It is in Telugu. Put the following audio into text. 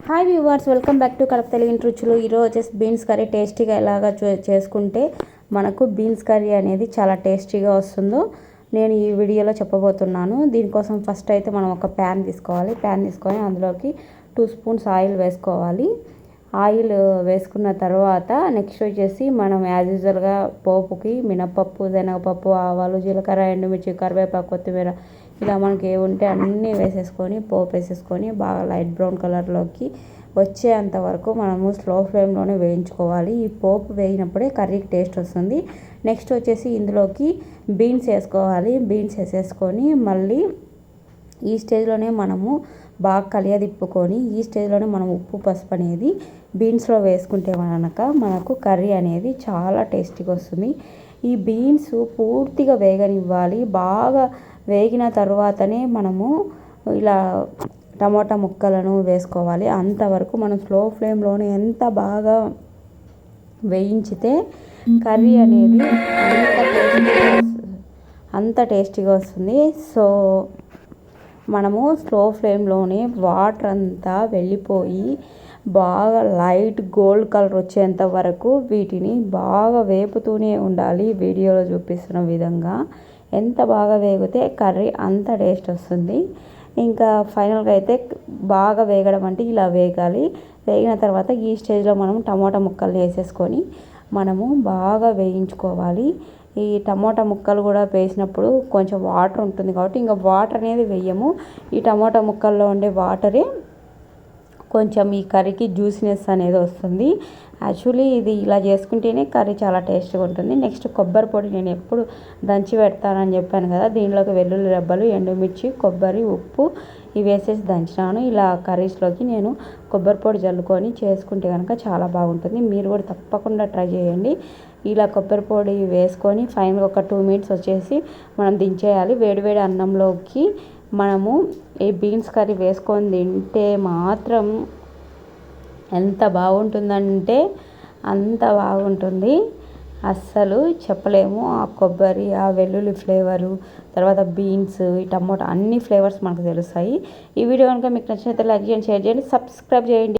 Hi viewers, welcome back to Kadapa Telugu రుచులు. ఈరోజు వచ్చేసి బీన్స్ కర్రీ టేస్టీగా ఎలాగా చేసుకుంటే మనకు బీన్స్ కర్రీ అనేది చాలా టేస్టీగా వస్తుందో నేను ఈ వీడియోలో చెప్పబోతున్నాను. దీనికోసం ఫస్ట్ అయితే మనం ఒక ప్యాన్ తీసుకోవాలి. ప్యాన్ తీసుకొని అందులోకి 2 స్పూన్స్ ఆయిల్ వేసుకోవాలి. ఆయిల్ వేసుకున్న తర్వాత నెక్స్ట్ వచ్చేసి మనం యాజ్ యూజువల్గా పోపుకి మినపప్పు, శనగపప్పు, ఆవాలు, జీలకర్ర, ఎండుమిర్చి, కరివేపాకు, కొత్తిమీర ఇలా మనకి ఏ ఉంటే అన్నీ వేసేసుకొని పోపు వేసేసుకొని బాగా లైట్ బ్రౌన్ కలర్లోకి వచ్చేంత వరకు మనము స్లో ఫ్లేమ్లోనే వేయించుకోవాలి. ఈ పోపు వేయినప్పుడే కర్రీకి టేస్ట్ వస్తుంది. నెక్స్ట్ వచ్చేసి ఇందులోకి బీన్స్ వేసుకోవాలి. బీన్స్ వేసేసుకొని మళ్ళీ ఈ స్టేజ్లోనే మనము బాగా కలియదిప్పుకొని ఈ స్టేజ్లోనే మనం ఉప్పు, పసుపు అనేది బీన్స్లో వేసుకుంటే కనుక మనకు కర్రీ అనేది చాలా టేస్టీగా వస్తుంది. ఈ బీన్స్ పూర్తిగా వేగనివ్వాలి. బాగా వేగిన తర్వాతనే మనము ఇలా టమోటా ముక్కలను వేసుకోవాలి. అంతవరకు మనం స్లో ఫ్లేమ్లోనే ఎంత బాగా వేయించితే కర్రీ అనేది అంత టేస్టీగా వస్తుంది. సో మనము స్లో ఫ్లేమ్లోనే వాటర్ అంతా వెళ్ళిపోయి బాగా లైట్ గోల్డ్ కలర్ వచ్చేంత వరకు వీటిని బాగా వేపుతూనే ఉండాలి. వీడియోలో చూపిస్తున్న విధంగా ఎంత బాగా వేగితే కర్రీ అంత టేస్ట్ వస్తుంది. ఇంకా ఫైనల్గా అయితే బాగా వేగడం అంటే ఇలా వేగాలి. వేగిన తర్వాత ఈ స్టేజ్లో మనం టమోటా ముక్కలు వేసేసుకొని మనము బాగా వేయించుకోవాలి. ఈ టమోటా ముక్కలు కూడా వేసినప్పుడు కొంచెం వాటర్ ఉంటుంది కాబట్టి ఇంకా వాటర్ అనేది వేయము. ఈ టమోటా ముక్కల్లో ఉండే వాటరే కొంచెం ఈ కర్రీకి జ్యూసినెస్ అనేది వస్తుంది. యాక్చువల్లీ ఇది ఇలా చేసుకుంటేనే కర్రీ చాలా టేస్ట్గా ఉంటుంది. నెక్స్ట్ కొబ్బరి పొడి నేను ఎప్పుడు దంచి పెడతానని చెప్పాను కదా, దీనిలోకి వెల్లుల్లి రెబ్బలు, ఎండుమిర్చి, కొబ్బరి, ఉప్పు ఇవి వేసేసి దంచినాను. ఇలా కర్రీస్లోకి నేను కొబ్బరి పొడి జల్లుకొని చేసుకుంటే కనుక చాలా బాగుంటుంది. మీరు కూడా తప్పకుండా ట్రై చేయండి. ఇలా కొబ్బరి పొడి వేసుకొని ఫైనల్గా ఒక 2 మినిట్స్ వచ్చేసి మనం దించేయాలి. వేడివేడి అన్నంలోకి మనము ఈ బీన్స్ కర్రీ వేసుకొని తింటే మాత్రం ఎంత బాగుంటుందంటే అంత బాగుంటుంది. అస్సలు చెప్పలేము. ఆ కొబ్బరి, ఆ వెల్లుల్లి ఫ్లేవరు, తర్వాత బీన్స్, ఈ టమోటా అన్ని ఫ్లేవర్స్ మనకు తెలుస్తాయి. ఈ వీడియో కనుక మీకు నచ్చినట్లయితే లైక్ చేయండి, షేర్ చేయండి, సబ్స్క్రైబ్ చేయండి.